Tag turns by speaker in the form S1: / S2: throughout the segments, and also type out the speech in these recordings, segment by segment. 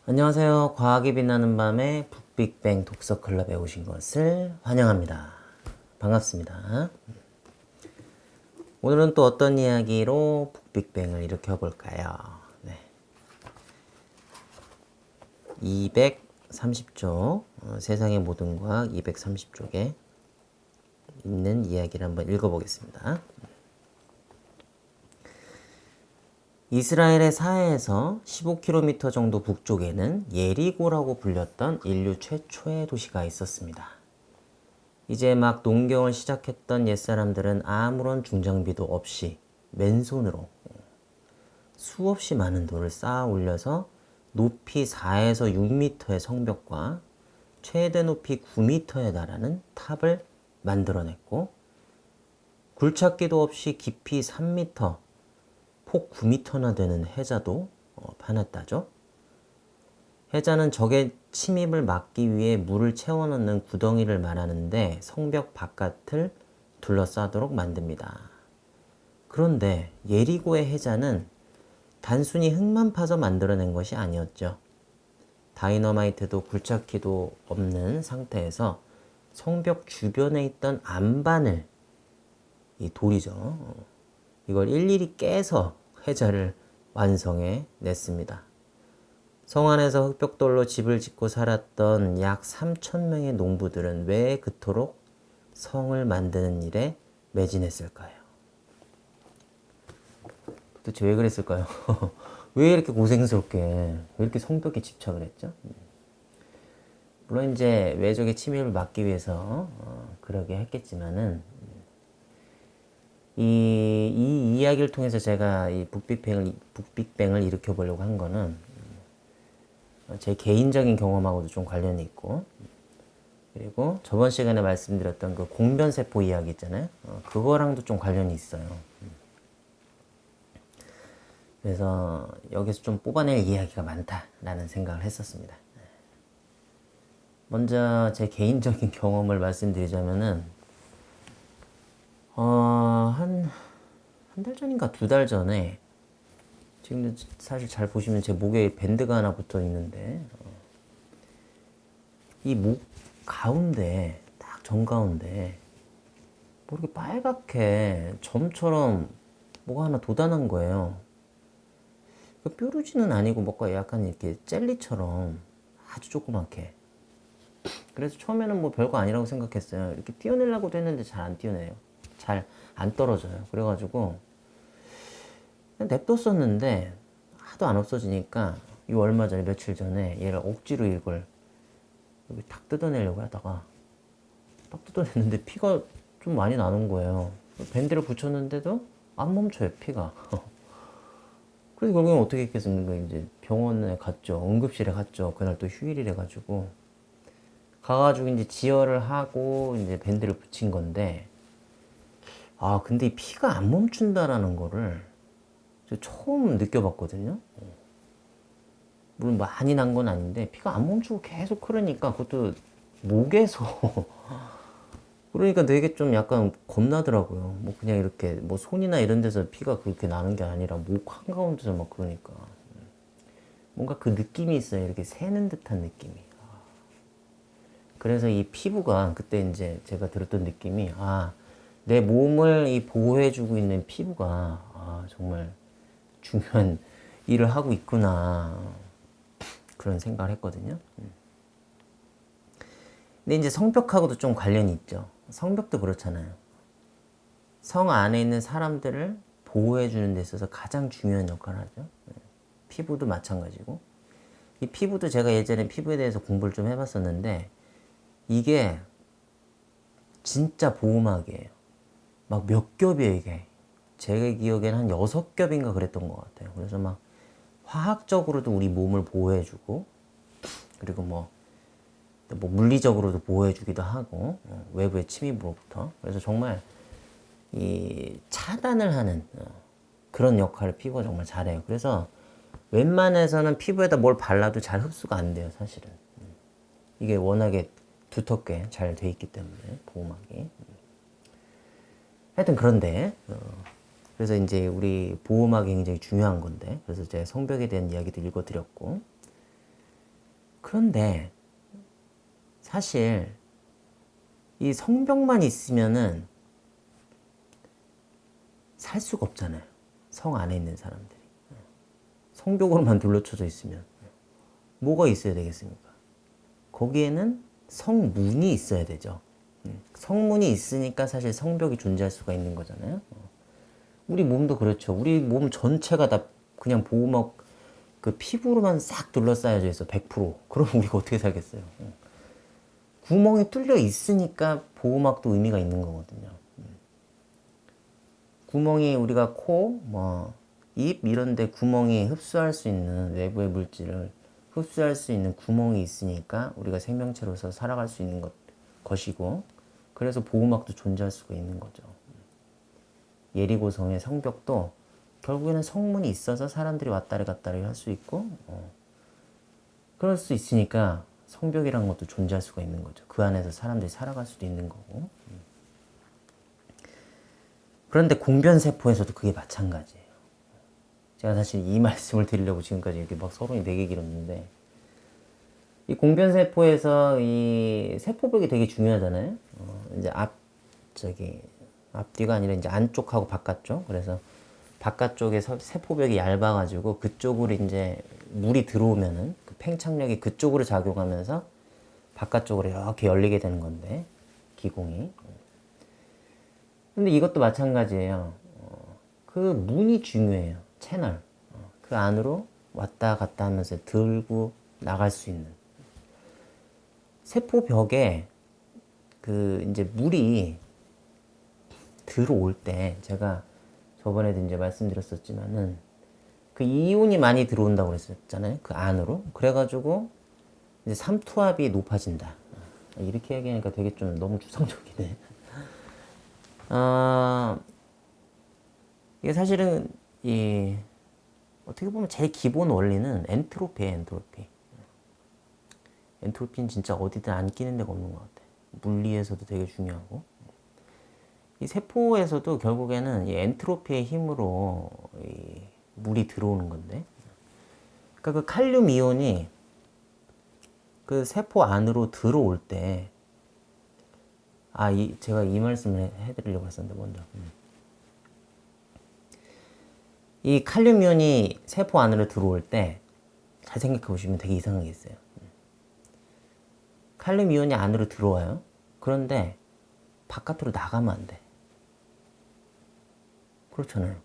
S1: 안녕하세요. 과학이 빛나는 밤에 북빅뱅 독서클럽에 오신 것을 환영합니다. 반갑습니다. 오늘은 또 어떤 이야기로 북빅뱅을 일으켜볼까요? 네. 230쪽, 세상의 모든 과학 230쪽에 있는 이야기를 한번 읽어보겠습니다. 이스라엘의 사해에서 15km 정도 북쪽에는 예리고라고 불렸던 인류 최초의 도시가 있었습니다. 이제 막 농경을 시작했던 옛사람들은 아무런 중장비도 없이 맨손으로 수없이 많은 돌을 쌓아 올려서 높이 4에서 6m의 성벽과 최대 높이 9m에 달하는 탑을 만들어냈고, 굴착기도 없이 깊이 3m, 폭 9m나 되는 해자도 파놨다죠. 해자는 적의 침입을 막기 위해 물을 채워넣는 구덩이를 말하는데 성벽 바깥을 둘러싸도록 만듭니다. 그런데 예리고의 해자는 단순히 흙만 파서 만들어낸 것이 아니었죠. 다이너마이트도 굴착기도 없는 상태에서 성벽 주변에 있던 안반을, 이 돌이죠, 이걸 일일이 깨서 해자를 완성해 냈습니다. 성 안에서 흙벽돌로 집을 짓고 살았던 약 3,000명의 농부들은 왜 그토록 성을 만드는 일에 매진했을까요? 도대체 왜 그랬을까요? 왜 이렇게 고생스럽게, 왜 이렇게 성벽에 집착을 했죠? 물론 이제 외적의 침입을 막기 위해서 그러게 했겠지만은, 이 이야기를 통해서 제가 이 북빅뱅을 일으켜보려고 한 거는 제 개인적인 경험하고도 좀 관련이 있고, 그리고 저번 시간에 말씀드렸던 그 공변세포 이야기 있잖아요. 그거랑도 좀 관련이 있어요. 그래서 여기서 좀 뽑아낼 이야기가 많다라는 생각을 했었습니다. 먼저 제 개인적인 경험을 말씀드리자면은, 한 달 전인가 2달 전에, 지금 사실 잘 보시면 제 목에 밴드가 하나 붙어 있는데, 이 목 가운데, 딱 정가운데, 뭐 이렇게 빨갛게 점처럼 뭐가 하나 돋아난 거예요. 뾰루지는 아니고 뭔가 약간 이렇게 젤리처럼 아주 조그맣게. 그래서 처음에는 뭐 별거 아니라고 생각했어요. 이렇게 띄어내려고도 했는데 잘 안 띄어내요. 잘 안 떨어져요. 그래가지고 그냥 냅뒀었는데 하도 안 없어지니까 이 얼마 전에, 며칠 전에 얘를 억지로 이걸 여기 탁 뜯어내려고 하다가 딱 뜯어냈는데 피가 좀 많이 나는 거예요. 밴드를 붙였는데도 안 멈춰요, 피가. 그래서 결국엔 어떻게 했겠습니까? 이제 병원에 갔죠. 응급실에 갔죠. 그날 또 휴일이래 가지고 가가지고 이제 지혈을 하고 이제 밴드를 붙인 건데, 근데 이 피가 안 멈춘다라는 거를 처음 느껴봤거든요. 물론 많이 난 건 아닌데 피가 안 멈추고 계속 흐르니까, 그것도 목에서 그러니까 되게 좀 약간 겁나더라고요. 뭐 그냥 이렇게 뭐 손이나 이런 데서 피가 그렇게 나는 게 아니라 목 한가운데서 막 그러니까 뭔가 그 느낌이 있어요. 이렇게 새는 듯한 느낌이. 그래서 이 피부가 그때 이제 제가 들었던 느낌이, 내 몸을 이 보호해주고 있는 피부가 정말 중요한 일을 하고 있구나, 그런 생각을 했거든요. 근데 이제 성벽하고도 좀 관련이 있죠. 성벽도 그렇잖아요. 성 안에 있는 사람들을 보호해주는 데 있어서 가장 중요한 역할을 하죠. 피부도 마찬가지고. 이 피부도 제가 예전에 피부에 대해서 공부를 좀 해봤었는데, 이게 진짜 보호막이에요. 막 몇 겹이에요, 이게. 제 기억에는 한 6겹인가 그랬던 것 같아요. 그래서 막 화학적으로도 우리 몸을 보호해주고, 그리고 뭐 물리적으로도 보호해주기도 하고, 외부의 침입으로부터. 그래서 정말 이 차단을 하는 그런 역할을 피부가 정말 잘해요. 그래서 웬만해서는 피부에다 뭘 발라도 잘 흡수가 안 돼요, 사실은. 이게 워낙에 두텁게 잘 돼 있기 때문에, 보호막이. 하여튼 그런데, 그래서 이제 우리 보호막이 굉장히 중요한 건데, 그래서 제가 성벽에 대한 이야기도 읽어드렸고, 그런데 사실 이 성벽만 있으면은 살 수가 없잖아요. 성 안에 있는 사람들이. 성벽으로만 둘러쳐져 있으면 뭐가 있어야 되겠습니까? 거기에는 성문이 있어야 되죠. 성문이 있으니까 사실 성벽이 존재할 수가 있는 거잖아요. 우리 몸도 그렇죠. 우리 몸 전체가 다 그냥 보호막 그 피부로만 싹 둘러싸여져 있어. 100%. 그럼 우리가 어떻게 살겠어요? 구멍이 뚫려 있으니까 보호막도 의미가 있는 거거든요. 구멍이 우리가 코, 입 이런 데 구멍이 흡수할 수 있는 외부의 물질을 흡수할 수 있는 구멍이 있으니까 우리가 생명체로서 살아갈 수 있는 것이고, 그래서 보호막도 존재할 수가 있는 거죠. 예리고성의 성벽도 결국에는 성문이 있어서 사람들이 왔다리 갔다리 할 수 있고, 그럴 수 있으니까 성벽이라는 것도 존재할 수가 있는 거죠. 그 안에서 사람들이 살아갈 수도 있는 거고. 그런데 공변세포에서도 그게 마찬가지예요. 제가 사실 이 말씀을 드리려고 지금까지 이렇게 막 서론이 되게 길었는데, 이 공변세포에서 이 세포벽이 되게 중요하잖아요. 이제 앞뒤가 아니라 이제 안쪽하고 바깥쪽. 그래서 바깥쪽에 세포벽이 얇아가지고 그쪽으로 이제 물이 들어오면은 그 팽창력이 그쪽으로 작용하면서 바깥쪽으로 이렇게 열리게 되는 건데, 기공이. 근데 이것도 마찬가지예요. 그 문이 중요해요. 채널. 그 안으로 왔다 갔다 하면서 들고 나갈 수 있는. 세포벽에 그 이제 물이 들어올 때, 제가 저번에도 이제 말씀드렸었지만은 그 이온이 많이 들어온다고 그랬었잖아요. 그 안으로. 그래가지고 이제 삼투압이 높아진다. 이렇게 얘기하니까 되게 좀 너무 추상적이네. 이게 사실은 어떻게 보면 제일 기본 원리는 엔트로피예요, 엔트로피. 엔트로피는 진짜 어디든 안 끼는 데가 없는 것 같아. 물리에서도 되게 중요하고. 이 세포에서도 결국에는 이 엔트로피의 힘으로 이 물이 들어오는 건데. 그러니까 그 칼륨 이온이 그 세포 안으로 들어올 때, 제가 이 말씀을 해드리려고 했었는데, 먼저. 이 칼륨 이온이 세포 안으로 들어올 때, 잘 생각해 보시면 되게 이상하게 있어요. 칼륨 이온이 안으로 들어와요. 그런데 바깥으로 나가면 안 돼. 그렇잖아요.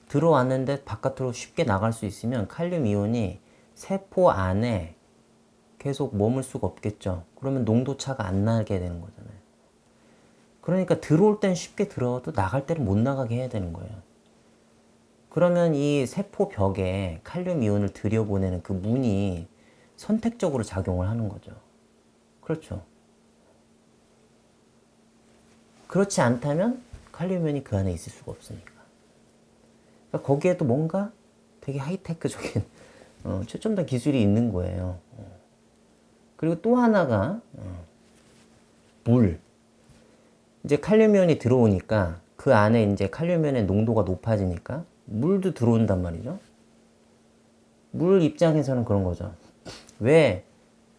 S1: 들어왔는데 바깥으로 쉽게 나갈 수 있으면 칼륨 이온이 세포 안에 계속 머물 수가 없겠죠. 그러면 농도차가 안 나게 되는 거잖아요. 그러니까 들어올 땐 쉽게 들어와도 나갈 때는 못 나가게 해야 되는 거예요. 그러면 이 세포 벽에 칼륨 이온을 들여보내는 그 문이 선택적으로 작용을 하는 거죠. 그렇죠. 그렇지 않다면 칼륨 이온이 그 안에 있을 수가 없으니까. 그러니까 거기에도 뭔가 되게 하이테크적인 최첨단 기술이 있는 거예요. 그리고 또 하나가 물. 이제 칼륨 이온이 들어오니까 그 안에 이제 칼륨 이온의 농도가 높아지니까 물도 들어온단 말이죠. 물 입장에서는 그런 거죠. 왜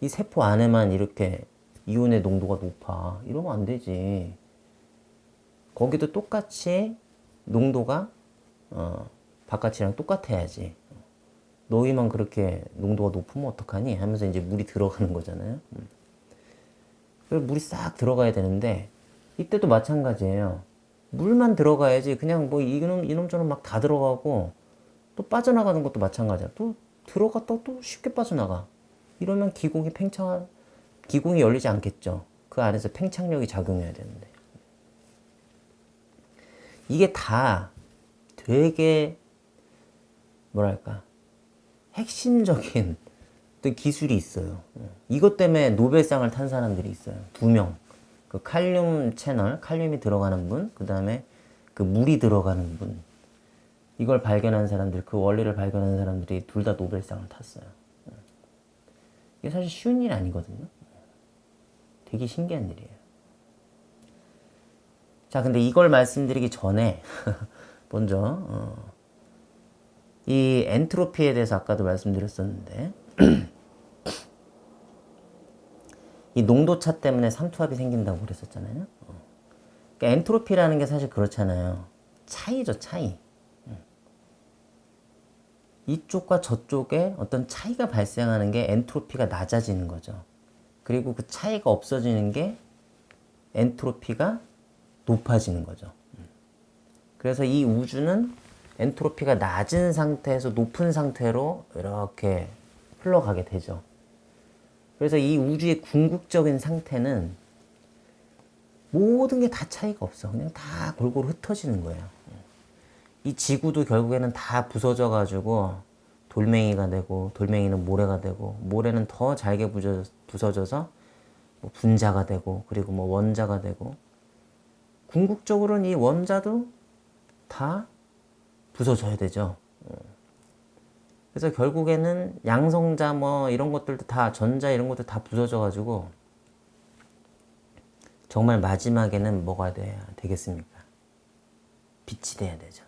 S1: 이 세포 안에만 이렇게 이온의 농도가 높아? 이러면 안 되지. 거기도 똑같이 농도가 바깥이랑 똑같아야지. 너희만 그렇게 농도가 높으면 어떡하니? 하면서 이제 물이 들어가는 거잖아요. 그래서 물이 싹 들어가야 되는데 이때도 마찬가지예요. 물만 들어가야지. 그냥 뭐 이놈저놈 막 다 들어가고 또 빠져나가는 것도 마찬가지야. 또 들어갔다 또 쉽게 빠져나가. 이러면 기공이 열리지 않겠죠. 그 안에서 팽창력이 작용해야 되는데. 이게 다 되게 뭐랄까 핵심적인 또 기술이 있어요. 이것 때문에 노벨상을 탄 사람들이 있어요. 2명. 그 칼륨 채널, 칼륨이 들어가는 분, 그 다음에 그 물이 들어가는 분. 이걸 발견한 사람들, 그 원리를 발견한 사람들이 둘 다 노벨상을 탔어요. 이게 사실 쉬운 일이 아니거든요. 되게 신기한 일이에요. 자, 근데 이걸 말씀드리기 전에 먼저 이 엔트로피에 대해서 아까도 말씀드렸었는데 이 농도차 때문에 삼투압이 생긴다고 그랬었잖아요. 그러니까 엔트로피라는 게 사실 그렇잖아요. 차이죠, 차이. 이쪽과 저쪽에 어떤 차이가 발생하는 게 엔트로피가 낮아지는 거죠. 그리고 그 차이가 없어지는 게 엔트로피가 높아지는 거죠. 그래서 이 우주는 엔트로피가 낮은 상태에서 높은 상태로 이렇게 흘러가게 되죠. 그래서 이 우주의 궁극적인 상태는 모든 게 다 차이가 없어. 그냥 다 골고루 흩어지는 거예요. 이 지구도 결국에는 다 부서져 가지고 돌멩이가 되고, 돌멩이는 모래가 되고, 모래는 더 잘게 부서져서 뭐 분자가 되고, 그리고 뭐 원자가 되고, 궁극적으로는 이 원자도 다 부서져야 되죠. 그래서 결국에는 양성자 뭐 이런 것들도 다, 전자 이런 것도 다 부서져 가지고 정말 마지막에는 뭐가 돼야 되겠습니까? 빛이 돼야 되죠.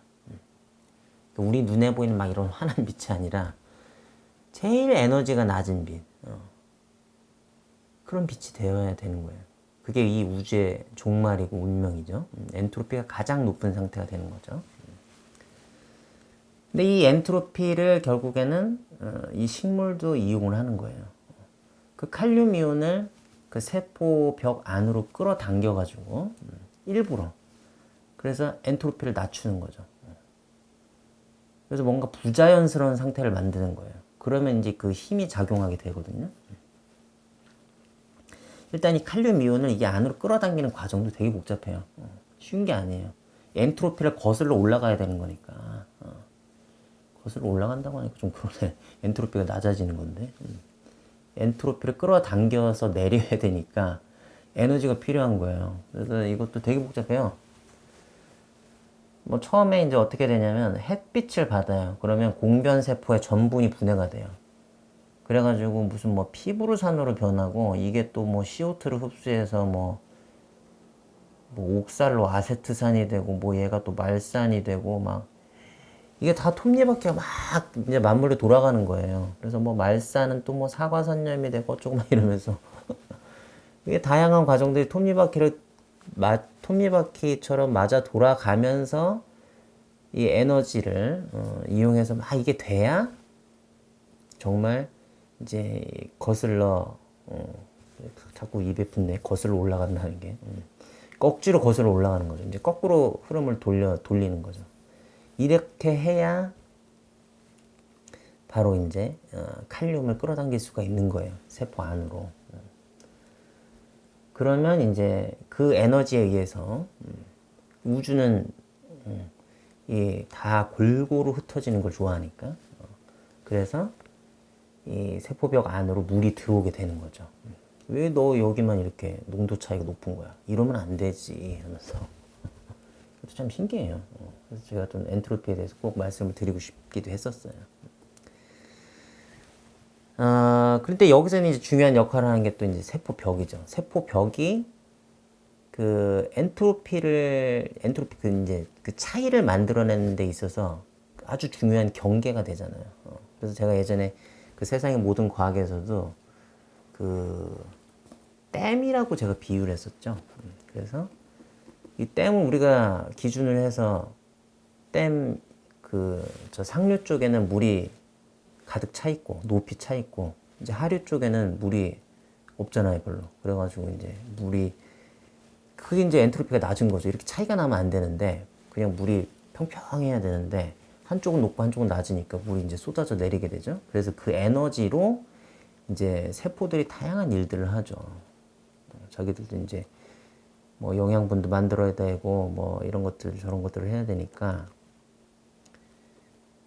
S1: 우리 눈에 보이는 막 이런 환한 빛이 아니라 제일 에너지가 낮은 빛, 그런 빛이 되어야 되는 거예요. 그게 이 우주의 종말이고 운명이죠. 엔트로피가 가장 높은 상태가 되는 거죠. 근데 이 엔트로피를 결국에는 이 식물도 이용을 하는 거예요. 그 칼륨 이온을 그 세포 벽 안으로 끌어당겨 가지고 일부러, 그래서 엔트로피를 낮추는 거죠. 그래서 뭔가 부자연스러운 상태를 만드는 거예요. 그러면 이제 그 힘이 작용하게 되거든요. 일단 이 칼륨 이온을 이게 안으로 끌어당기는 과정도 되게 복잡해요. 쉬운 게 아니에요. 엔트로피를 거슬러 올라가야 되는 거니까. 거슬러 올라간다고 하니까 좀 그러네. 엔트로피가 낮아지는 건데. 엔트로피를 끌어당겨서 내려야 되니까 에너지가 필요한 거예요. 그래서 이것도 되게 복잡해요. 뭐 처음에 이제 어떻게 되냐면 햇빛을 받아요. 그러면 공변세포의 전분이 분해가 돼요. 그래가지고 무슨 뭐 피부르산으로 변하고, 이게 또 뭐 CO2를 흡수해서 뭐 옥살로 아세트산이 되고, 뭐 얘가 또 말산이 되고, 막 이게 다 톱니바퀴가 막 이제 맞물려 돌아가는 거예요. 그래서 뭐 말산은 또 뭐 사과선염이 되고 어쩌고 막 이러면서 이게 다양한 과정들이 톱니바퀴처럼 맞아 돌아가면서 이 에너지를 이용해서 막 이게 돼야 정말 이제 거슬러, 자꾸 입에 붙네. 거슬러 올라간다는 게. 억지로 거슬러 올라가는 거죠. 이제 거꾸로 흐름을 돌리는 거죠. 이렇게 해야 바로 이제 칼륨을 끌어당길 수가 있는 거예요. 세포 안으로. 그러면 이제 그 에너지에 의해서 우주는 다 골고루 흩어지는 걸 좋아하니까, 그래서 이 세포벽 안으로 물이 들어오게 되는 거죠. 왜 너 여기만 이렇게 농도 차이가 높은 거야? 이러면 안 되지 하면서. 그것도 참 신기해요. 그래서 제가 좀 엔트로피에 대해서 꼭 말씀을 드리고 싶기도 했었어요. 그런데 여기서는 이제 중요한 역할을 하는 게 또 이제 세포벽이죠. 세포벽이 그 엔트로피 그 이제 그 차이를 만들어내는 데 있어서 아주 중요한 경계가 되잖아요. 그래서 제가 예전에 그 세상의 모든 과학에서도 그 댐이라고 제가 비유를 했었죠. 그래서 이 댐은 우리가 기준을 해서 댐 저 상류 쪽에는 물이 가득 차 있고 높이 차 있고, 이제 하류 쪽에는 물이 없잖아요, 별로. 그래가지고 이제 물이, 그게 이제 엔트로피가 낮은 거죠. 이렇게 차이가 나면 안 되는데, 그냥 물이 평평해야 되는데 한쪽은 높고 한쪽은 낮으니까 물이 이제 쏟아져 내리게 되죠. 그래서 그 에너지로 이제 세포들이 다양한 일들을 하죠. 자기들도 이제 뭐 영양분도 만들어야 되고 뭐 이런 것들 저런 것들을 해야 되니까.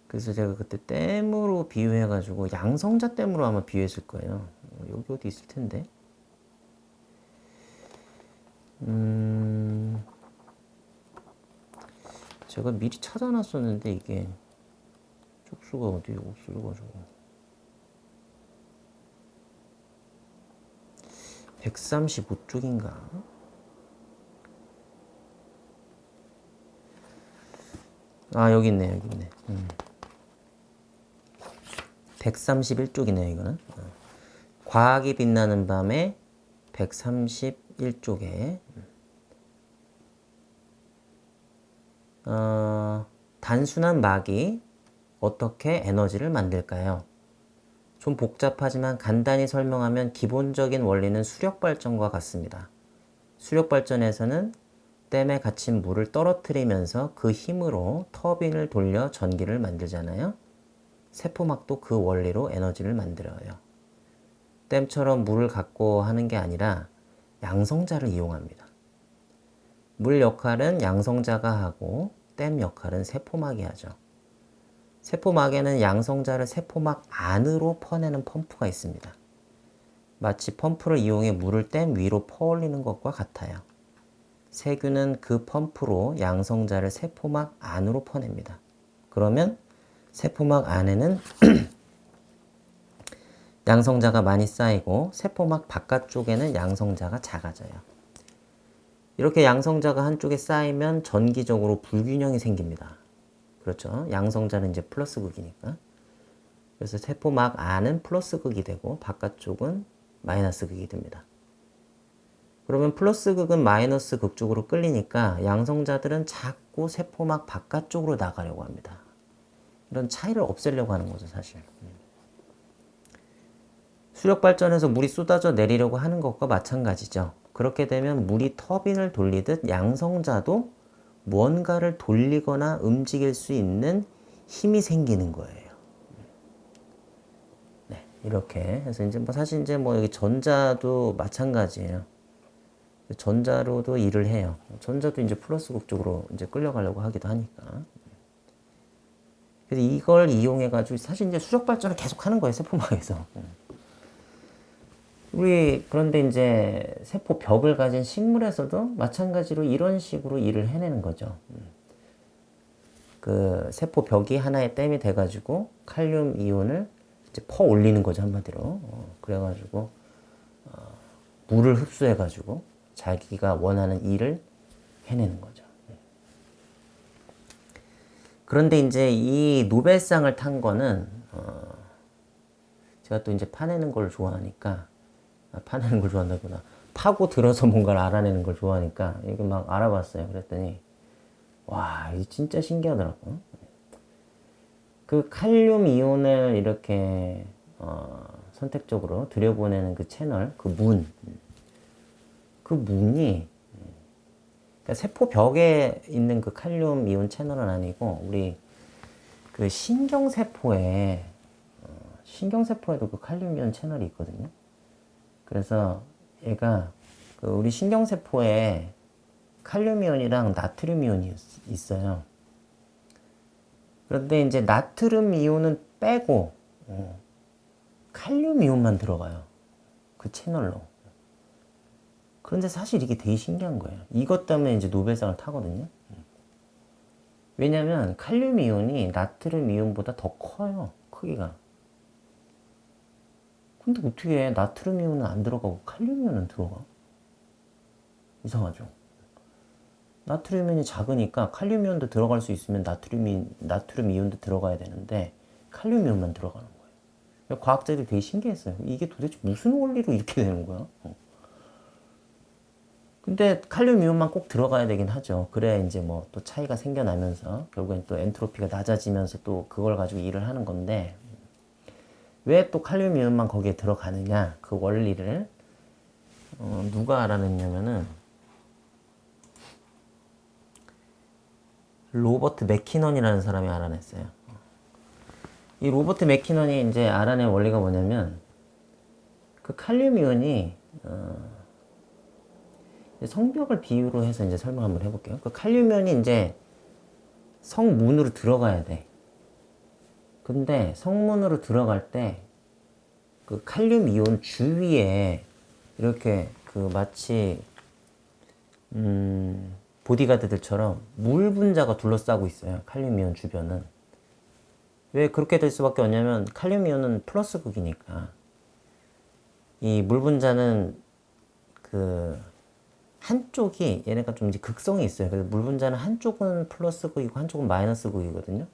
S1: 그래서 제가 그때 댐으로 비유해가지고 양성자 댐으로 아마 비유했을 거예요. 여기 어디 있을 텐데. 제가 미리 찾아놨었는데 이게 쪽수가 어디 없어져가지고. 135쪽인가? 아, 여기 있네, 여기 있네. 131쪽이네요, 이거는. 과학이 빛나는 밤에 131쪽에 단순한 막이 어떻게 에너지를 만들까요? 좀 복잡하지만 간단히 설명하면 기본적인 원리는 수력발전과 같습니다. 수력발전에서는 댐에 갇힌 물을 떨어뜨리면서 그 힘으로 터빈을 돌려 전기를 만들잖아요. 세포막도 그 원리로 에너지를 만들어요. 댐처럼 물을 갖고 하는 게 아니라 양성자를 이용합니다. 물 역할은 양성자가 하고 댐 역할은 세포막이 하죠. 세포막에는 양성자를 세포막 안으로 퍼내는 펌프가 있습니다. 마치 펌프를 이용해 물을 댐 위로 퍼올리는 것과 같아요. 세균은 그 펌프로 양성자를 세포막 안으로 퍼냅니다. 그러면 세포막 안에는 양성자가 많이 쌓이고 세포막 바깥쪽에는 양성자가 작아져요. 이렇게 양성자가 한쪽에 쌓이면 전기적으로 불균형이 생깁니다. 그렇죠. 양성자는 이제 플러스 극이니까. 그래서 세포막 안은 플러스 극이 되고 바깥쪽은 마이너스 극이 됩니다. 그러면 플러스 극은 마이너스 극 쪽으로 끌리니까 양성자들은 자꾸 세포막 바깥쪽으로 나가려고 합니다. 이런 차이를 없애려고 하는 거죠, 사실. 수력 발전에서 물이 쏟아져 내리려고 하는 것과 마찬가지죠. 그렇게 되면 물이 터빈을 돌리듯 양성자도 무언가를 돌리거나 움직일 수 있는 힘이 생기는 거예요. 네, 이렇게 해서 이제 뭐 사실 이제 뭐 여기 전자도 마찬가지예요. 전자로도 일을 해요. 전자도 이제 플러스 극 쪽으로 이제 끌려가려고 하기도 하니까. 그래서 이걸 이용해 가지고 사실 이제 수력 발전을 계속 하는 거예요, 세포막에서. 우리 그런데 이제 세포 벽을 가진 식물에서도 마찬가지로 이런 식으로 일을 해내는 거죠. 그 세포 벽이 하나의 댐이 돼가지고 칼륨 이온을 이제 퍼 올리는 거죠, 한마디로. 그래가지고 물을 흡수해가지고 자기가 원하는 일을 해내는 거죠. 그런데 이제 이 노벨상을 탄 거는 제가 또 이제 파내는 걸 좋아하니까 파내는 걸 좋아한다구나. 파고 들어서 뭔가를 알아내는 걸 좋아하니까 이거 막 알아봤어요. 그랬더니 와, 이게 진짜 신기하더라고. 그 칼륨 이온을 이렇게 선택적으로 들여보내는 그 채널, 그 문이 그러니까 세포 벽에 있는 그 칼륨 이온 채널은 아니고 우리 그 신경세포에도 그 칼륨 이온 채널이 있거든요. 그래서 얘가 그 우리 신경세포에 칼륨 이온이랑 나트륨 이온이 있어요. 그런데 이제 나트륨 이온은 빼고 칼륨 이온만 들어가요. 그 채널로. 그런데 사실 이게 되게 신기한 거예요. 이것 때문에 이제 노벨상을 타거든요. 왜냐면 칼륨 이온이 나트륨 이온보다 더 커요. 크기가. 근데 어떻게 나트륨 이온은 안 들어가고 칼륨 이온은 들어가? 이상하죠. 나트륨 이온이 작으니까 칼륨 이온도 들어갈 수 있으면 나트륨 이온도 들어가야 되는데 칼륨 이온만 들어가는 거예요. 과학자들이 되게 신기했어요. 이게 도대체 무슨 원리로 이렇게 되는 거야? 근데 칼륨 이온만 꼭 들어가야 되긴 하죠. 그래야 이제 뭐 또 차이가 생겨나면서 결국엔 또 엔트로피가 낮아지면서 또 그걸 가지고 일을 하는 건데 왜 또 칼륨 이온만 거기에 들어가느냐 그 원리를 누가 알아냈냐면은 로버트 맥키넌이라는 사람이 알아냈어요. 이 로버트 맥키넌이 이제 알아낸 원리가 뭐냐면 그 칼륨 이온이 성벽을 비유로 해서 이제 설명 한번 해볼게요. 그 칼륨 이온이 이제 성문으로 들어가야 돼. 근데 성문으로 들어갈 때 그 칼륨 이온 주위에 이렇게 그 마치 보디가드들처럼 물 분자가 둘러싸고 있어요. 칼륨 이온 주변은. 왜 그렇게 될 수밖에 없냐면 칼륨 이온은 플러스 극이니까 이 물 분자는 그 한쪽이 얘네가 좀 이제 극성이 있어요. 그래서 물 분자는 한쪽은 플러스 극이고 한쪽은 마이너스 극이거든요.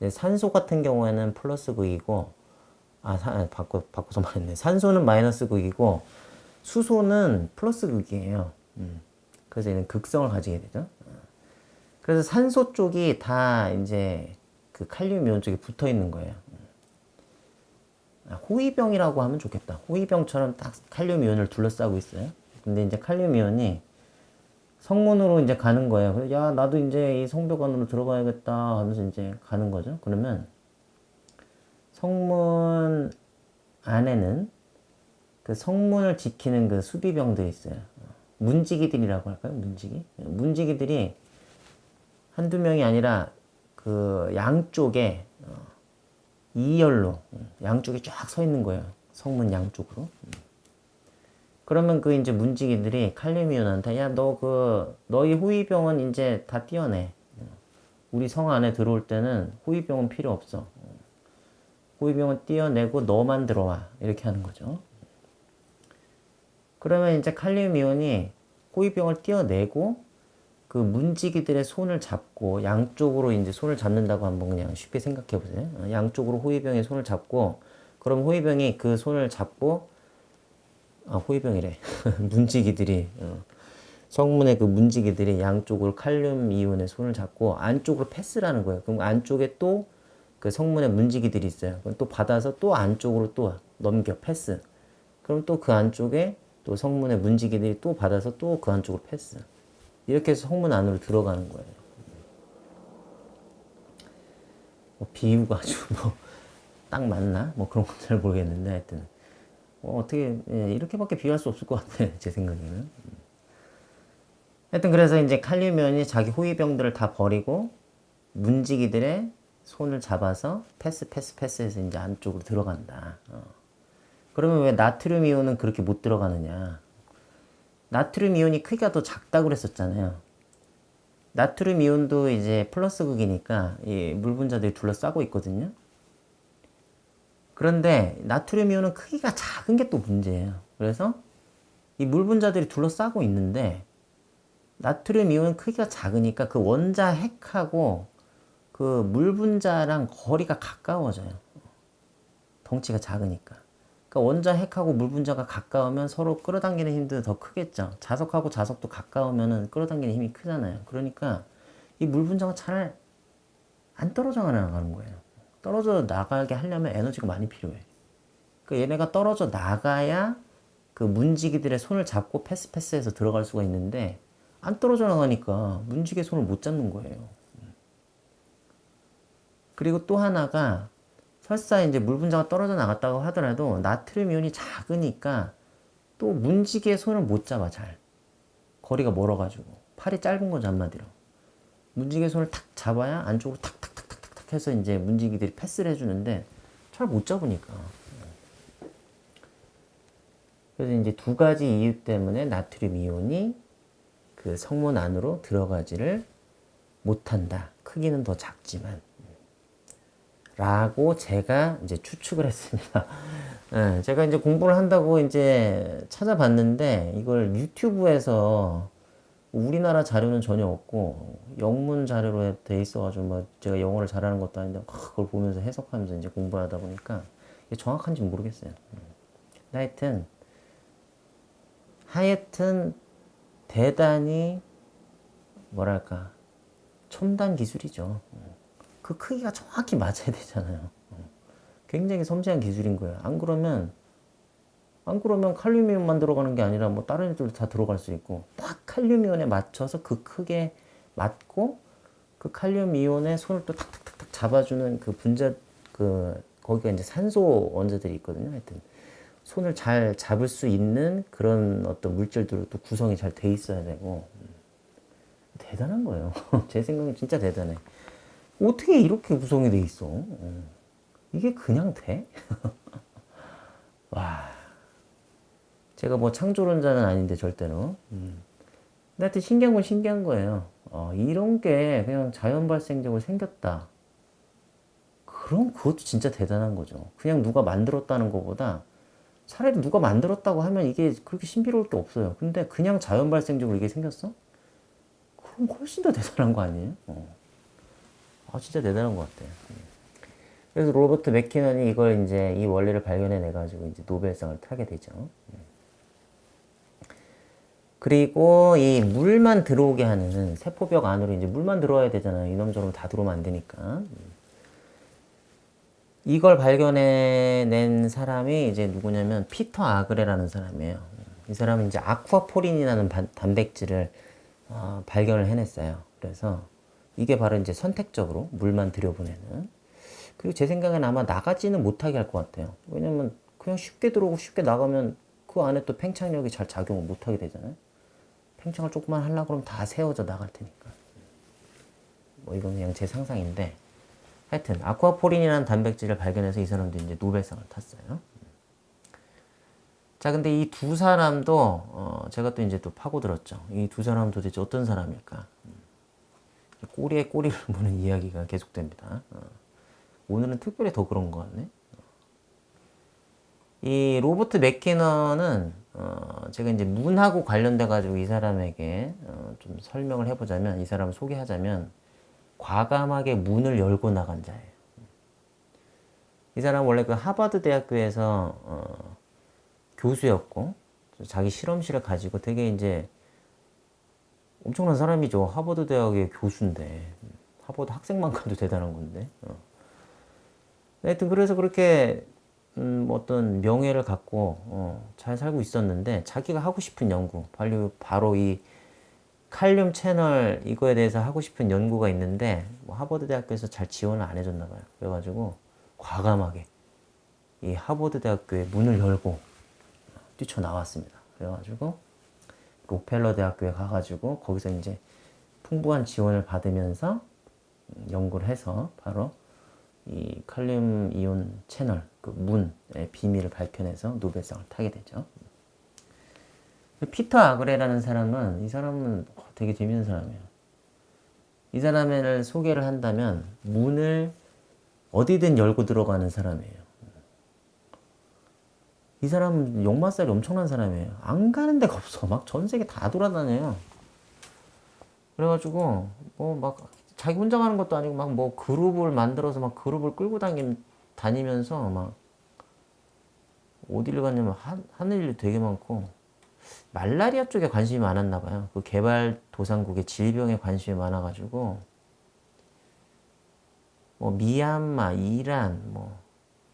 S1: 산소 같은 경우에는 플러스 극이고 바꿔서 말했네. 산소는 마이너스 극이고 수소는 플러스 극이에요. 그래서 얘는 극성을 가지게 되죠. 그래서 산소 쪽이 다 이제 그 칼륨 이온 쪽에 붙어 있는 거예요. 호위병이라고 하면 좋겠다. 호위병처럼 딱 칼륨 이온을 둘러싸고 있어요. 근데 이제 칼륨 이온이 성문으로 이제 가는 거예요. 그래서 야, 나도 이제 이 성벽 안으로 들어가야겠다 하면서 이제 가는 거죠. 그러면 성문 안에는 그 성문을 지키는 그 수비병들이 있어요. 문지기들이라고 할까요? 문지기? 문지기들이 한두 명이 아니라 그 양쪽에 2열로 양쪽에 쫙 서 있는 거예요. 성문 양쪽으로. 그러면 그 이제 문지기들이 칼륨이온한테 야, 너희 호위병은 이제 다 떼어내. 우리 성 안에 들어올 때는 호위병은 필요 없어. 호위병은 떼어내고 너만 들어와. 이렇게 하는 거죠. 그러면 이제 칼륨이온이 호위병을 떼어내고 그 문지기들의 손을 잡고 양쪽으로 이제 손을 잡는다고 한번 그냥 쉽게 생각해 보세요. 양쪽으로 호위병의 손을 잡고 그럼 호위병이 그 손을 잡고 호위병이래. 문지기들이 성문의 그 문지기들이 양쪽으로 칼륨 이온의 손을 잡고 안쪽으로 패스라는 거예요. 그럼 안쪽에 또 그 성문의 문지기들이 있어요. 그럼 또 받아서 또 안쪽으로 또 넘겨 패스. 그럼 또 그 안쪽에 또 성문의 문지기들이 또 받아서 또 그 안쪽으로 패스. 이렇게 해서 성문 안으로 들어가는 거예요. 비유가 아주 딱 맞나? 그런 건 잘 모르겠는데 하여튼 어떻게 이렇게밖에 비유할 수 없을 것 같아 제 생각에는. 하여튼 그래서 이제 칼륨이온이 자기 호위병들을 다 버리고 문지기들의 손을 잡아서 패스해서 이제 안쪽으로 들어간다. 그러면 왜 나트륨 이온은 그렇게 못 들어가느냐? 나트륨 이온이 크기가 더 작다고 그랬었잖아요. 나트륨 이온도 이제 플러스 극이니까 이 물 분자들이 둘러싸고 있거든요. 그런데 나트륨 이온은 크기가 작은 게 또 문제예요. 그래서 이 물 분자들이 둘러싸고 있는데 나트륨 이온은 크기가 작으니까 그 원자 핵하고 그 물 분자랑 거리가 가까워져요. 덩치가 작으니까. 그러니까 원자 핵하고 물 분자가 가까우면 서로 끌어당기는 힘도 더 크겠죠. 자석하고 자석도 가까우면 끌어당기는 힘이 크잖아요. 그러니까 이 물 분자가 잘 안 떨어져 나가는 거예요. 떨어져 나가게 하려면 에너지가 많이 필요해. 그러니까 얘네가 떨어져 나가야 그 문지기들의 손을 잡고 패스해서 들어갈 수가 있는데 안 떨어져 나가니까 문지기의 손을 못 잡는 거예요. 그리고 또 하나가 설사 이제 물 분자가 떨어져 나갔다고 하더라도 나트륨 이온이 작으니까 또 문지기의 손을 못 잡아 잘. 거리가 멀어가지고 팔이 짧은 거죠 한마디로. 문지기의 손을 탁 잡아야 안쪽으로 탁탁탁탁탁 해서 이제 문지기들이 패스를 해주는데 잘 못 잡으니까. 그래서 이제 두 가지 이유 때문에 나트륨 이온이 그 성문 안으로 들어가지를 못한다. 크기는 더 작지만. 라고 제가 이제 추측을 했습니다. 제가 이제 공부를 한다고 이제 찾아봤는데 이걸 유튜브에서 우리나라 자료는 전혀 없고 영문 자료로 돼 있어가지고 제가 영어를 잘하는 것도 아닌데 그걸 보면서 해석하면서 이제 공부를 하다 보니까 이게 정확한지 모르겠어요. 하여튼 대단히 뭐랄까 첨단 기술이죠. 그 크기가 정확히 맞아야 되잖아요. 굉장히 섬세한 기술인 거예요. 안 그러면 칼륨이온만 들어가는 게 아니라 다른 애들도 다 들어갈 수 있고 딱 칼륨이온에 맞춰서 그 크게 맞고 그 칼륨이온에 손을 또 탁탁탁탁 잡아주는 그 분자 거기가 이제 산소 원자들이 있거든요. 하여튼 손을 잘 잡을 수 있는 그런 어떤 물질들로 또 구성이 잘 돼 있어야 되고 대단한 거예요. 제 생각엔 진짜 대단해. 어떻게 이렇게 구성이 돼 있어? 이게 그냥 돼? 와. 제가 창조론자는 아닌데 절대로. 근데 하여튼 신기한 건 신기한 거예요. 이런 게 그냥 자연 발생적으로 생겼다. 그럼 그것도 진짜 대단한 거죠. 그냥 누가 만들었다는 것보다 차라리 누가 만들었다고 하면 이게 그렇게 신비로울 게 없어요. 근데 그냥 자연 발생적으로 이게 생겼어? 그럼 훨씬 더 대단한 거 아니에요? 진짜 대단한 것 같아요. 그래서 로버트 맥키넌이 이걸 이제 이 원리를 발견해 내 가지고 이제 노벨상을 타게 되죠. 그리고 이 물만 들어오게 하는 세포벽 안으로 이제 물만 들어와야 되잖아요. 이놈저놈 다 들어오면 안 되니까. 이걸 발견해낸 사람이 이제 누구냐면 피터 아그레라는 사람이에요. 이 사람은 이제 아쿠아포린이라는 단백질을 발견을 해냈어요. 그래서 이게 바로 이제 선택적으로 물만 들여보내는. 그리고 제 생각엔 아마 나가지는 못하게 할 것 같아요. 왜냐면 그냥 쉽게 들어오고 쉽게 나가면 그 안에 또 팽창력이 잘 작용을 못하게 되잖아요. 팽창을 조금만 하려고 그러면 다 세워져 나갈 테니까. 뭐 이건 그냥 제 상상인데. 하여튼 아쿠아포린이라는 단백질을 발견해서 이 사람도 이제 노벨상을 탔어요. 자, 근데 이 두 사람도 제가 또 이제 또 파고들었죠. 이 두 사람은 도대체 어떤 사람일까? 꼬리에 꼬리를 무는 이야기가 계속됩니다. 오늘은 특별히 더 그런 것 같네. 이 로버트 맥키너는 제가 이제 문하고 관련돼 가지고 이 사람에게 좀 설명을 해보자면, 이 사람을 소개하자면 과감하게 문을 열고 나간 자예요. 이 사람은 원래 그 하버드 대학교에서 교수였고, 자기 실험실을 가지고 되게 이제 엄청난 사람이죠. 하버드 대학의 교수인데, 하버드 학생만 가도 대단한 건데. 하여튼 그래서 그렇게 뭐 어떤 명예를 갖고 잘 살고 있었는데, 자기가 하고 싶은 연구, 바로 이 칼륨 채널 이거에 대해서 하고 싶은 연구가 있는데, 뭐 하버드 대학교에서 잘 지원을 안 해줬나 봐요. 그래가지고 과감하게 이 하버드 대학교의 문을 열고 뛰쳐나왔습니다. 그래가지고 록펠러 대학교에 가가지고 거기서 이제 풍부한 지원을 받으면서 연구를 해서 바로 이 칼륨 이온 채널, 그 문의 비밀을 밝혀내서 노벨상을 타게 되죠. 피터 아그레라는 사람은, 이 사람은 되게 재밌는 사람이에요. 이 사람을 소개를 한다면 문을 어디든 열고 들어가는 사람이에요. 이 사람은 역마살이 엄청난 사람이에요. 안 가는 데가 없어. 막 전 세계 다 돌아다녀요. 그래가지고 뭐 막 자기 혼자 가는 것도 아니고 막 뭐 그룹을 만들어서 막 그룹을 끌고 다니면서 막 어디를 갔냐면 하는 일이 되게 많고, 말라리아 쪽에 관심이 많았나 봐요. 그 개발도상국의 질병에 관심이 많아가지고 뭐 미얀마, 이란, 뭐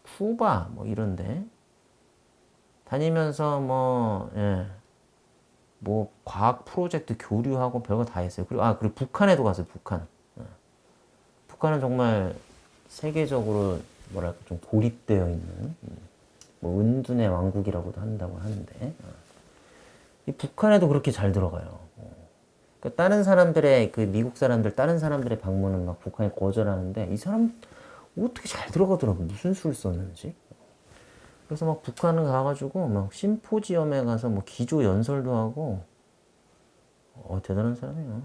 S1: 쿠바 뭐 이런데 다니면서 뭐 과학 프로젝트 교류하고 별거 다 했어요. 그리고 북한에도 갔어요. 북한. 북한은 정말 세계적으로 뭐랄까 좀 고립되어 있는 뭐 은둔의 왕국이라고도 한다고 하는데, 이 북한에도 그렇게 잘 들어가요. 그러니까 다른 사람들의 그 미국 사람들 다른 사람들의 방문은 막 북한에 거절하는데, 이 사람 어떻게 잘 들어가더라고. 무슨 수를 썼는지. 그래서 막 북한을 가가지고 막 심포지엄에 가서 뭐 기조 연설도 하고, 대단한 사람이에요.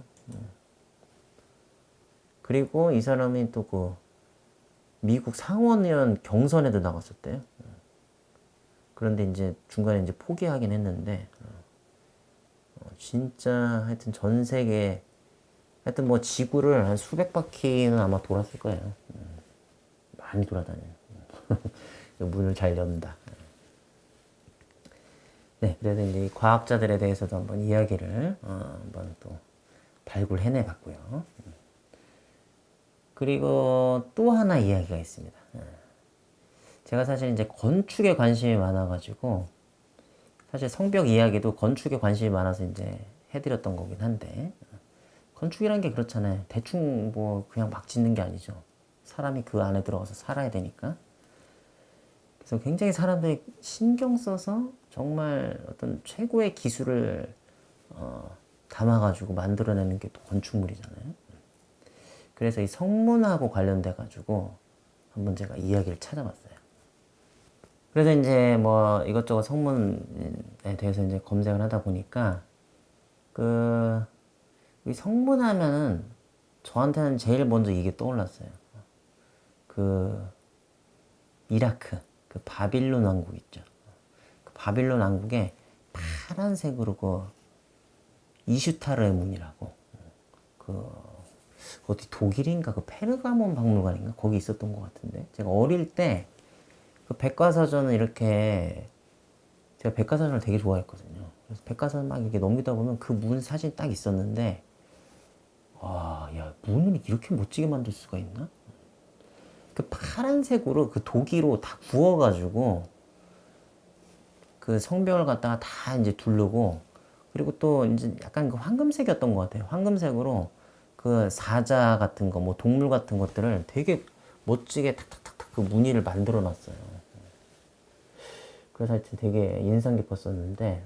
S1: 그리고 이 사람이 또 그 미국 상원의원 경선에도 나갔었대요. 그런데 이제 중간에 이제 포기하긴 했는데, 진짜 하여튼 전 세계, 하여튼 뭐 지구를 한 수백 바퀴는 아마 돌았을 거예요. 많이 돌아다녀요. 문을 잘 연다. 네, 그래서 이제 이 과학자들에 대해서도 한번 이야기를 한번 또 발굴해내 봤고요. 그리고 또 하나 이야기가 있습니다. 제가 사실 이제 건축에 관심이 많아가지고, 사실 성벽 이야기도 건축에 관심이 많아서 이제 해드렸던 거긴 한데, 건축이란 게 그렇잖아요. 대충 뭐 그냥 막 짓는 게 아니죠. 사람이 그 안에 들어가서 살아야 되니까. 그래서 굉장히 사람들이 신경 써서 정말 어떤 최고의 기술을 담아가지고 만들어내는 게 또 건축물이잖아요. 그래서 이 성문하고 관련돼 가지고 한번 제가 이야기를 찾아봤어요. 그래서 이제 뭐 이것저것 성문에 대해서 이제 검색을 하다 보니까 이 성문하면은 저한테는 제일 먼저 이게 떠올랐어요. 그 이라크 그 바빌론 왕국 있죠. 그 바빌론 왕국에 파란색으로 그 이슈타르의 문이라고, 그 어디 독일인가 그 페르가몬 박물관인가 거기 있었던 것 같은데, 제가 어릴 때 그 백과사전을 이렇게 제가 백과사전을 되게 좋아했거든요. 그래서 백과사전 막 이렇게 넘기다 보면 그 문 사진이 딱 있었는데, 와, 야, 문을 이렇게 멋지게 만들 수가 있나? 그 파란색으로 그 도기로 다 구워가지고 그 성벽을 갖다가 다 이제 두르고, 그리고 또 이제 약간 그 황금색이었던 것 같아요. 황금색으로 그 사자 같은 거, 뭐 동물 같은 것들을 되게 멋지게 탁탁탁탁 그 무늬를 만들어 놨어요. 그래서 하여튼 되게 인상 깊었었는데,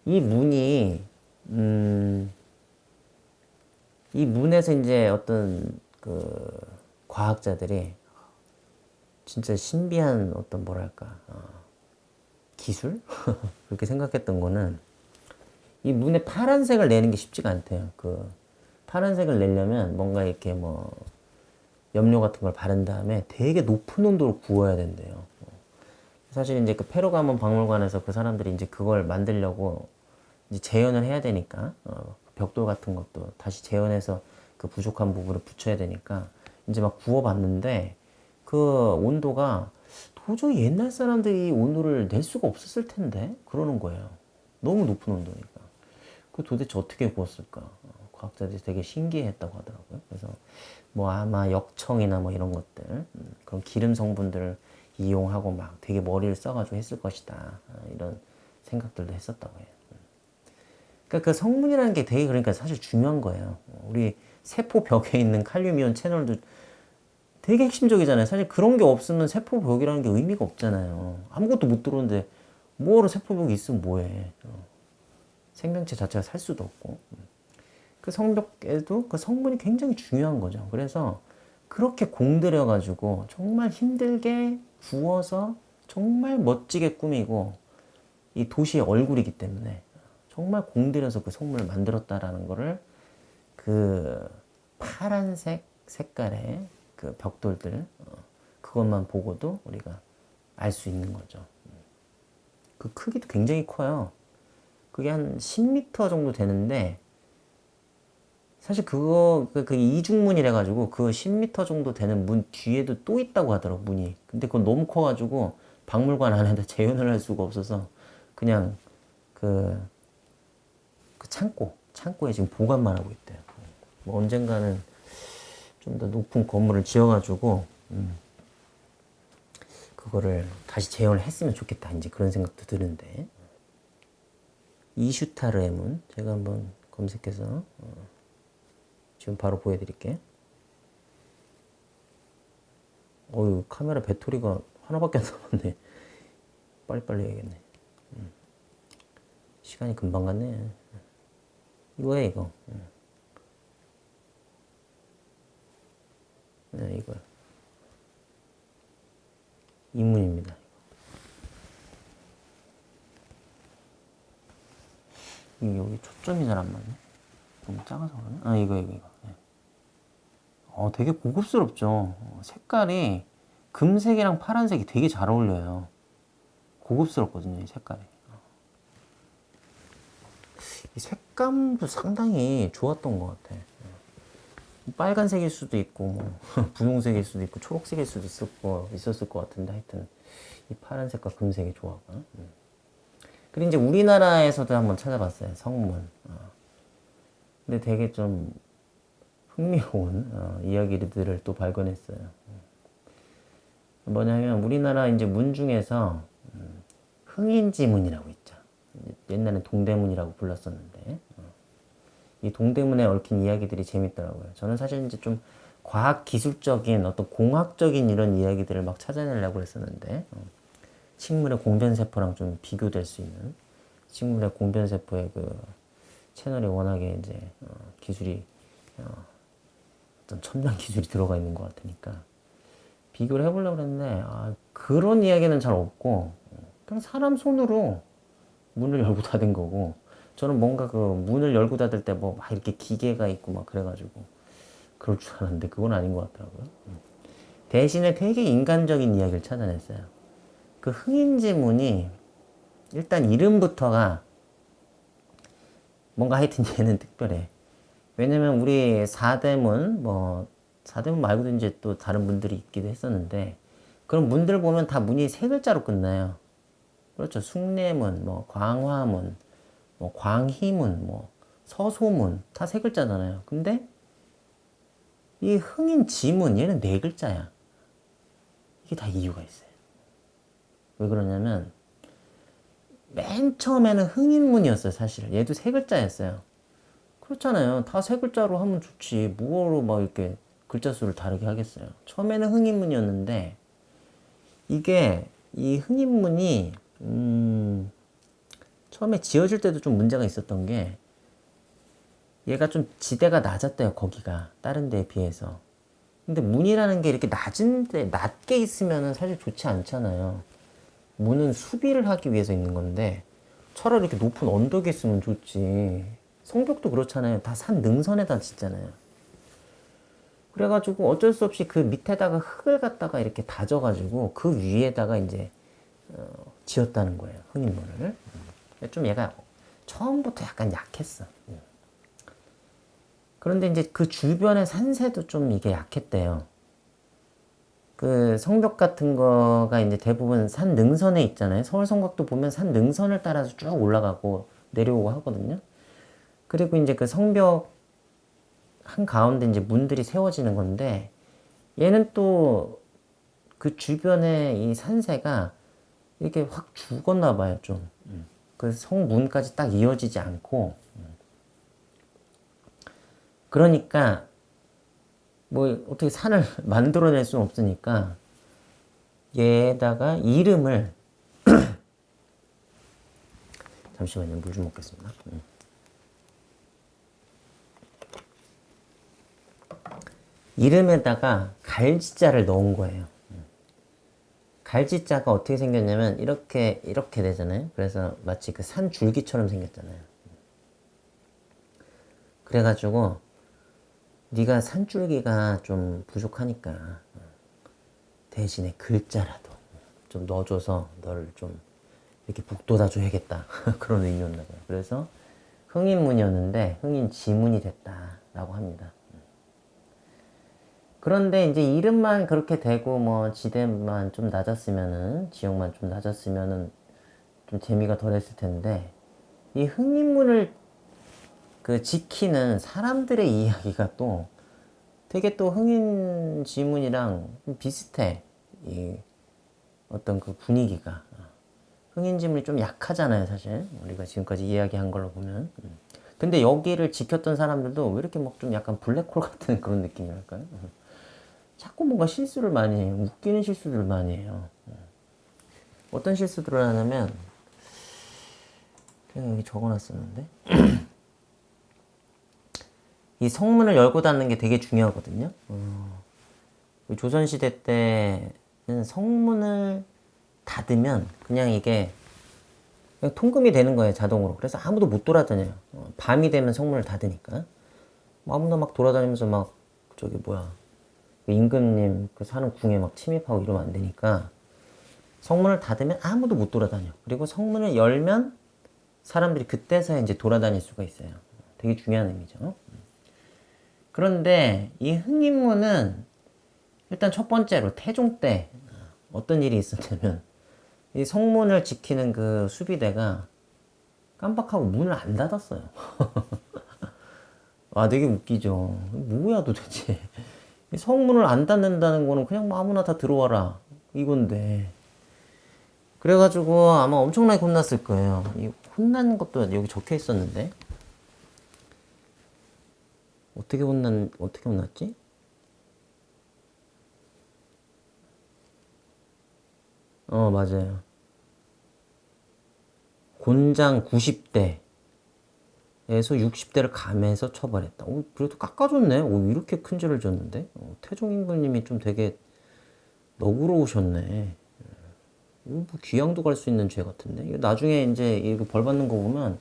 S1: 이 문이, 이 문에서 이제 어떤 그 과학자들이 진짜 신비한 어떤 뭐랄까, 기술? 그렇게 생각했던 거는 이 문에 파란색을 내는 게 쉽지가 않대요. 그 파란색을 내려면 뭔가 이렇게 뭐 염료 같은 걸 바른 다음에 되게 높은 온도로 구워야 된대요. 사실 이제 그 페루가몬 박물관에서 그 사람들이 이제 그걸 만들려고 이제 재현을 해야 되니까 벽돌 같은 것도 다시 재현해서 그 부족한 부분을 붙여야 되니까 이제 막 구워봤는데 그 온도가 도저히 옛날 사람들이 온도를 낼 수가 없었을 텐데 그러는 거예요. 너무 높은 온도니까. 그 도대체 어떻게 구웠을까? 과학자들이 되게 신기해했다고 하더라고요. 그래서 뭐 아마 역청이나 뭐 이런 것들 그런 기름 성분들을 이용하고 막 되게 머리를 써가지고 했을 것이다. 이런 생각들도 했었다고 해요. 그러니까 그 성분이라는 게 되게 그러니까 사실 중요한 거예요. 우리 세포 벽에 있는 칼륨이온 채널도 되게 핵심적이잖아요. 사실 그런 게 없으면 세포 벽이라는 게 의미가 없잖아요. 아무것도 못 들어오는데 뭐하러 세포 벽이 있으면 뭐해. 생명체 자체가 살 수도 없고. 그 성벽에도 그 성분이 굉장히 중요한 거죠. 그래서 그렇게 공들여가지고 정말 힘들게 구워서 정말 멋지게 꾸미고 이 도시의 얼굴이기 때문에 정말 공들여서 그 성물을 만들었다라는 거를 그 파란색 색깔의 그 벽돌들 그것만 보고도 우리가 알 수 있는 거죠. 그 크기도 굉장히 커요. 그게 한 10m 정도 되는데 사실 그거 그 이중문이라 가지고 그 10m 정도 되는 문 뒤에도 또 있다고 하더라고 문이. 근데 그건 너무 커가지고 박물관 안에다 재현을 할 수가 없어서 그냥 그, 그 창고에 지금 보관만 하고 있대요. 뭐 언젠가는 좀 더 높은 건물을 지어가지고 그거를 다시 재현을 했으면 좋겠다. 이제 그런 생각도 드는데 이슈타르의 문 제가 한번 검색해서 지금 바로 보여드릴게요. 어유 카메라 배터리가 하나밖에 안 남았네. 빨리빨리 해야겠네. 시간이 금방 갔네. 이거야 이거. 네, 이거 인문입니다. 이게 여기 초점이 잘 안 맞네. 너무 작아서 그러네. 아 이거. 네. 되게 고급스럽죠. 색깔이 금색이랑 파란색이 되게 잘 어울려요. 고급스럽거든요, 이 색깔이. 이 색감도 상당히 좋았던 것 같아. 빨간색일 수도 있고, 뭐, 분홍색일 수도 있고, 초록색일 수도 있었을 것 같은데, 하여튼, 이 파란색과 금색이 좋아가. 그리고 이제 우리나라에서도 한번 찾아봤어요, 성문. 근데 되게 좀 흥미로운 이야기들을 또 발견했어요. 뭐냐면, 우리나라 이제 문 중에서 흥인지문이라고 있죠. 옛날엔 동대문이라고 불렀었는데, 이 동대문에 얽힌 이야기들이 재밌더라고요. 저는 사실 이제 좀 과학 기술적인 어떤 공학적인 이런 이야기들을 막 찾아내려고 했었는데 식물의 공변세포랑 좀 비교될 수 있는 식물의 공변세포의 그 채널이 워낙에 이제 기술이 어떤 첨단 기술이 들어가 있는 것 같으니까 비교를 해보려고 했는데 그런 이야기는 잘 없고 그냥 사람 손으로 문을 열고 닫은 거고 저는 뭔가 그 문을 열고 닫을 때 뭐 막 이렇게 기계가 있고 막 그래가지고 그럴 줄 알았는데 그건 아닌 것 같더라고요. 대신에 되게 인간적인 이야기를 찾아냈어요. 그 흥인지문이 일단 이름부터가 뭔가 하여튼 얘는 특별해. 왜냐면 우리 사대문 뭐 사대문 말고도 이제 또 다른 문들이 있기도 했었는데 그런 문들 보면 다 문이 세 글자로 끝나요. 그렇죠. 숭례문, 뭐 광화문, 뭐 광희문, 뭐 서소문 다 세 글자잖아요. 근데 이 흥인지문 얘는 네 글자야. 이게 다 이유가 있어요. 왜 그러냐면 맨 처음에는 흥인문이었어요. 사실 얘도 세 글자였어요. 그렇잖아요. 다 세 글자로 하면 좋지. 뭐로 막 이렇게 글자 수를 다르게 하겠어요. 처음에는 흥인문이었는데 이게 이 흥인문이 처음에 지어질 때도 좀 문제가 있었던 게 얘가 좀 지대가 낮았대요. 거기가 다른 데에 비해서. 근데 문이라는 게 이렇게 낮은데 낮게 있으면은 사실 좋지 않잖아요. 문은 수비를 하기 위해서 있는 건데 차라리 이렇게 높은 언덕에 있으면 좋지. 성벽도 그렇잖아요. 다 산 능선에다 짓잖아요. 그래가지고 어쩔 수 없이 그 밑에다가 흙을 갖다가 이렇게 다져가지고 그 위에다가 이제 지었다는 거예요. 흥인문을. 좀 얘가 처음부터 약간 약했어. 그런데 이제 그 주변의 산세도 좀 이게 약했대요. 그 성벽 같은 거가 이제 대부분 산 능선에 있잖아요. 서울 성곽도 보면 산 능선을 따라서 쭉 올라가고 내려오고 하거든요. 그리고 이제 그 성벽 한 가운데 이제 문들이 세워지는 건데 얘는 또 그 주변에 이 산세가 이렇게 확 죽었나 봐요, 좀. 그 성문까지 딱 이어지지 않고. 그러니까 뭐 어떻게 산을 만들어낼 수는 없으니까 얘에다가 이름을 잠시만요. 물 좀 먹겠습니다. 이름에다가 갈지자를 넣은 거예요. 갈지자가 어떻게 생겼냐면 이렇게 되잖아요. 그래서 마치 그 산 줄기처럼 생겼잖아요. 그래가지고 네가 산줄기가 좀 부족하니까 대신에 글자라도 좀 넣어줘서 너를 좀 이렇게 북돋아 줘야겠다. 그런 의미였나 봐요. 그래서 흥인문이었는데 흥인지문이 됐다라고 합니다. 그런데 이제 이름만 그렇게 되고 뭐 지대만 좀 낮았으면은 지역만 좀 낮았으면은 좀 재미가 덜했을 텐데 이 흥인문을 그 지키는 사람들의 이야기가 또 되게 또 흥인지문이랑 비슷해. 이 어떤 그 분위기가. 흥인지문이 좀 약하잖아요, 사실. 우리가 지금까지 이야기한 걸로 보면. 근데 여기를 지켰던 사람들도 왜 이렇게 막 좀 약간 블랙홀 같은 그런 느낌이랄까요? 자꾸 뭔가 실수를 많이 해요. 웃기는 실수들을 많이 해요. 어떤 실수들을 하냐면, 제가 여기 적어놨었는데, 이 성문을 열고 닫는 게 되게 중요하거든요. 조선시대 때는 성문을 닫으면 그냥 이게 그냥 통금이 되는 거예요, 자동으로. 그래서 아무도 못 돌아다녀요. 밤이 되면 성문을 닫으니까. 아무나 막 돌아다니면서 막, 저기 뭐야, 그 임금님 그 사는 궁에 막 침입하고 이러면 안 되니까 성문을 닫으면 아무도 못 돌아다녀. 그리고 성문을 열면 사람들이 그때서야 이제 돌아다닐 수가 있어요. 되게 중요한 의미죠. 그런데 이 흥인문은 일단 첫 번째로 태종 때 어떤 일이 있었냐면 이 성문을 지키는 그 수비대가 깜빡하고 문을 안 닫았어요. 아, 되게 웃기죠. 뭐야 도대체. 성문을 안 닫는다는 거는 그냥 뭐 아무나 다 들어와라 이건데. 그래가지고 아마 엄청나게 혼났을 거예요. 이 혼난 것도 여기 적혀 있었는데 어떻게 혼났지? 맞아요. 곤장 90대에서 60대를 감해서 처벌했다. 그래도 깎아줬네. 이렇게 큰 죄를 졌는데. 태종 임금님이 좀 되게 너그러우셨네. 뭐 귀양도 갈 수 있는 죄 같은데. 이거 나중에 이제 이거 벌 받는 거 보면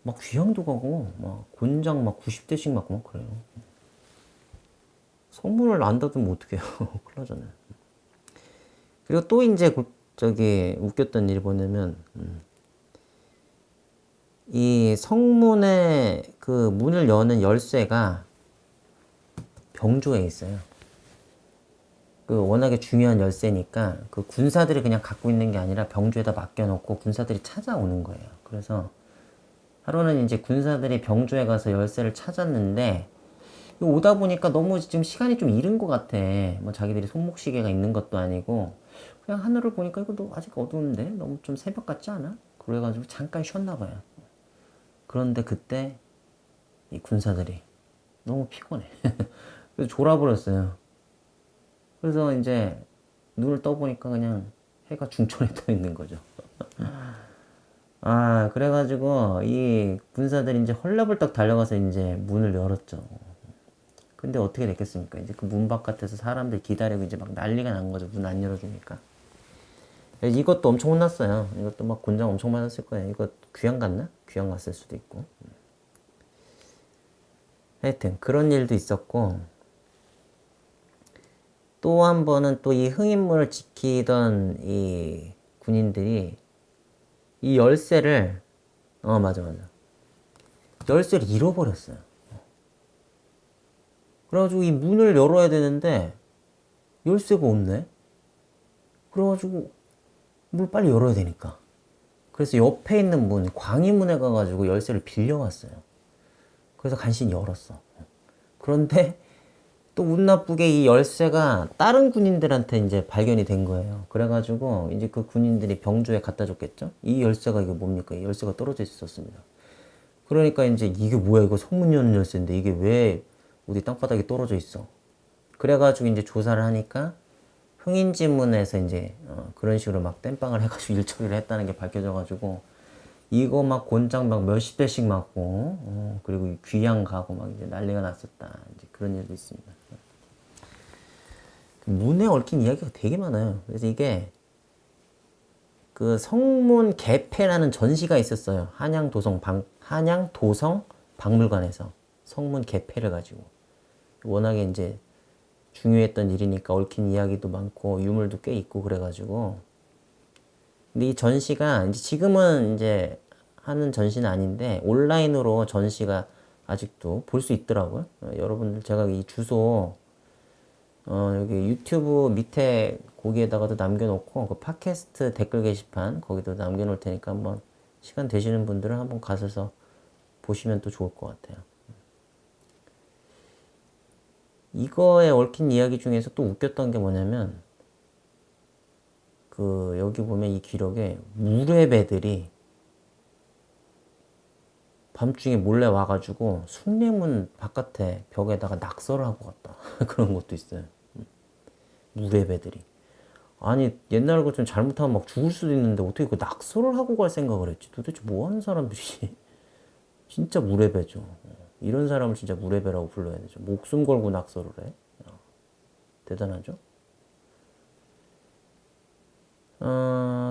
S1: 막 귀양도 가고 막 곤장 막 90대씩 맞고 막 그래요. 성문을 안 닫으면 어떡해요. 큰일 나잖아요. 그리고 또 이제 저기 웃겼던 일이 뭐냐면 이 성문의 그 문을 여는 열쇠가 병조에 있어요. 그 워낙에 중요한 열쇠니까 그 군사들이 그냥 갖고 있는 게 아니라 병주에다 맡겨놓고 군사들이 찾아오는 거예요. 그래서 하루는 이제 군사들이 병주에 가서 열쇠를 찾았는데 오다 보니까 너무 지금 시간이 좀 이른 것 같아. 뭐 자기들이 손목시계가 있는 것도 아니고 그냥 하늘을 보니까 이거 너 아직 어두운데 너무 좀 새벽 같지 않아? 그래가지고 잠깐 쉬었나 봐요. 그런데 그때 이 군사들이 너무 피곤해. 그래서 졸아버렸어요. 그래서 이제 눈을 떠보니까 그냥 해가 중천에 떠 있는 거죠. 아, 그래가지고 이 군사들이 이제 헐레벌떡 달려가서 이제 문을 열었죠. 근데 어떻게 됐겠습니까? 이제 그 문 바깥에서 사람들 기다리고 이제 막 난리가 난 거죠. 문 안 열어주니까. 이것도 엄청 혼났어요. 이것도 막 곤장 엄청 맞았을 거예요. 이거 귀양 갔나? 귀양 갔을 수도 있고. 하여튼 그런 일도 있었고 또 한 번은 또 이 흥인문을 지키던 이 군인들이 이 열쇠를 맞아 열쇠를 잃어버렸어요. 그래가지고 이 문을 열어야 되는데 열쇠가 없네. 그래가지고 문을 빨리 열어야 되니까. 그래서 옆에 있는 문, 광희문에 가가지고 열쇠를 빌려왔어요. 그래서 간신히 열었어. 그런데 또 운 나쁘게 이 열쇠가 다른 군인들한테 이제 발견이 된 거예요. 그래가지고 이제 그 군인들이 병주에 갖다 줬겠죠? 이 열쇠가 이게 뭡니까? 이 열쇠가 떨어져 있었습니다. 그러니까 이제 이게 뭐야? 이거 성문 여는 열쇠인데 이게 왜 어디 땅바닥에 떨어져 있어? 그래가지고 이제 조사를 하니까 흥인지문에서 이제 그런 식으로 막 땜빵을 해가지고 일 처리를 했다는 게 밝혀져가지고 이거 막 곤장 막 몇십 대씩 맞고 그리고 귀양 가고 막 이제 난리가 났었다. 이제 그런 일도 있습니다. 문에 얽힌 이야기가 되게 많아요. 그래서 이게 그 성문 개폐라는 전시가 있었어요. 한양도성 박물관에서 성문 개폐를 가지고 워낙에 이제 중요했던 일이니까 얽힌 이야기도 많고 유물도 꽤 있고 그래가지고 근데 이 전시가 이제 지금은 이제 하는 전시는 아닌데 온라인으로 전시가 아직도 볼 수 있더라고요. 여러분들 제가 이 주소 여기 유튜브 밑에 거기에다가도 남겨놓고 그 팟캐스트 댓글 게시판 거기도 남겨놓을 테니까 한번 시간 되시는 분들은 한번 가셔서 보시면 또 좋을 것 같아요. 이거에 얽힌 이야기 중에서 또 웃겼던 게 뭐냐면 그 여기 보면 이 기록에 무례배들이 밤중에 몰래 와가지고 숭례문 바깥에 벽에다가 낙서를 하고 갔다. 그런 것도 있어요. 무례배들이. 아니 옛날 것좀 잘못하면 막 죽을 수도 있는데 어떻게 그 낙서를 하고 갈 생각을 했지? 도대체 뭐 하는 사람들이지? 진짜 무례배죠. 이런 사람을 진짜 무례배라고 불러야 되죠. 목숨 걸고 낙서를 해. 대단하죠?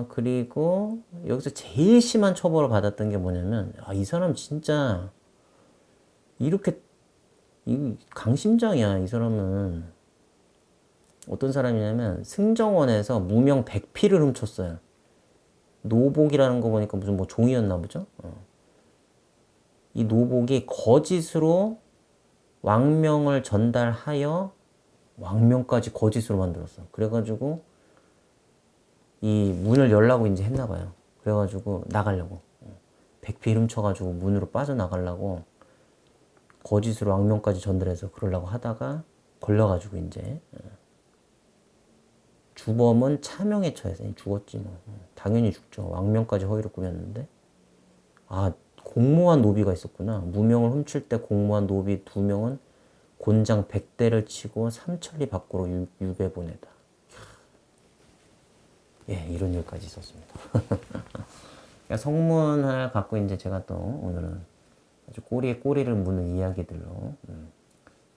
S1: 그리고 여기서 제일 심한 처벌을 받았던 게 뭐냐면 이 사람 진짜 이렇게 강심장이야. 이 사람은 어떤 사람이냐면 승정원에서 무명 100피를 훔쳤어요. 노복이라는 거 보니까 무슨 뭐 종이었나 보죠? 이 노복이 거짓으로 왕명을 전달하여 왕명까지 거짓으로 만들었어. 그래가지고 이 문을 열라고 이제 했나 봐요. 그래가지고 나가려고 100피 훔쳐가지고 문으로 빠져나가려고 거짓으로 왕명까지 전달해서 그러려고 하다가 걸려가지고 이제 주범은 차명에 처해서 죽었지 뭐. 당연히 죽죠. 왕명까지 허위로 꾸몄는데 공모한 노비가 있었구나. 무명을 훔칠 때 공모한 노비 2명은 곤장 100대를 치고 삼천리 밖으로 유배 보내다. 예, 이런 일까지 있었습니다. 그러니까 성문을 갖고 이제 제가 또 오늘은 아주 꼬리에 꼬리를 무는 이야기들로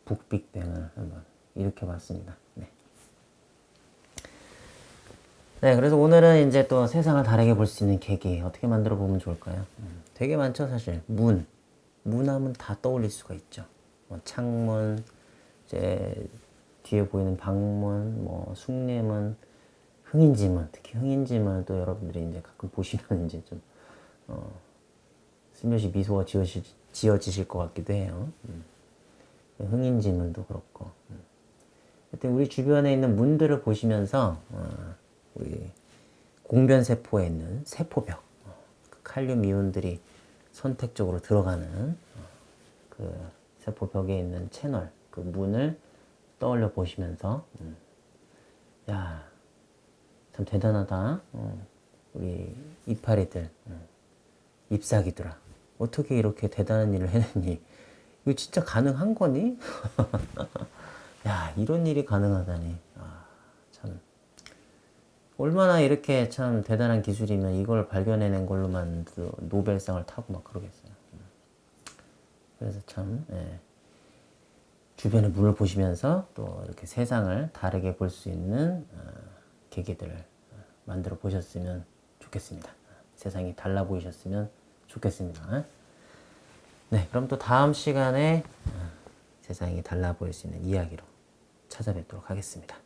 S1: 북빅뱅을 한번 일으켜봤습니다. 네. 네, 그래서 오늘은 이제 또 세상을 다르게 볼 수 있는 계기 어떻게 만들어 보면 좋을까요? 되게 많죠, 사실. 문하면 다 떠올릴 수가 있죠. 뭐 창문, 이제 뒤에 보이는 방문, 뭐 숭례문, 흥인지문, 특히 흥인지문 또 여러분들이 이제 가끔 보시면 이제 좀 슬며시 미소가 지어지실 것 같기도 해요. 흥인지문도 그렇고. 하여튼 우리 주변에 있는 문들을 보시면서 우리 공변세포에 있는 세포벽, 그 칼륨 이온들이 선택적으로 들어가는 그 세포벽에 있는 채널, 그 문을 떠올려 보시면서 야, 참 대단하다. 우리 이파리들, 잎사귀들아. 어떻게 이렇게 대단한 일을 해냈니? 이거 진짜 가능한 거니? 야, 이런 일이 가능하다니. 아, 참. 얼마나 이렇게 참 대단한 기술이면 이걸 발견해낸 걸로만 노벨상을 타고 막 그러겠어요. 그래서 참, 예. 주변의 문을 보시면서 또 이렇게 세상을 다르게 볼 수 있는 계기들을 만들어 보셨으면 좋겠습니다. 세상이 달라 보이셨으면 좋겠습니다. 네, 그럼 또 다음 시간에 세상이 달라 보일 수 있는 이야기로 찾아뵙도록 하겠습니다.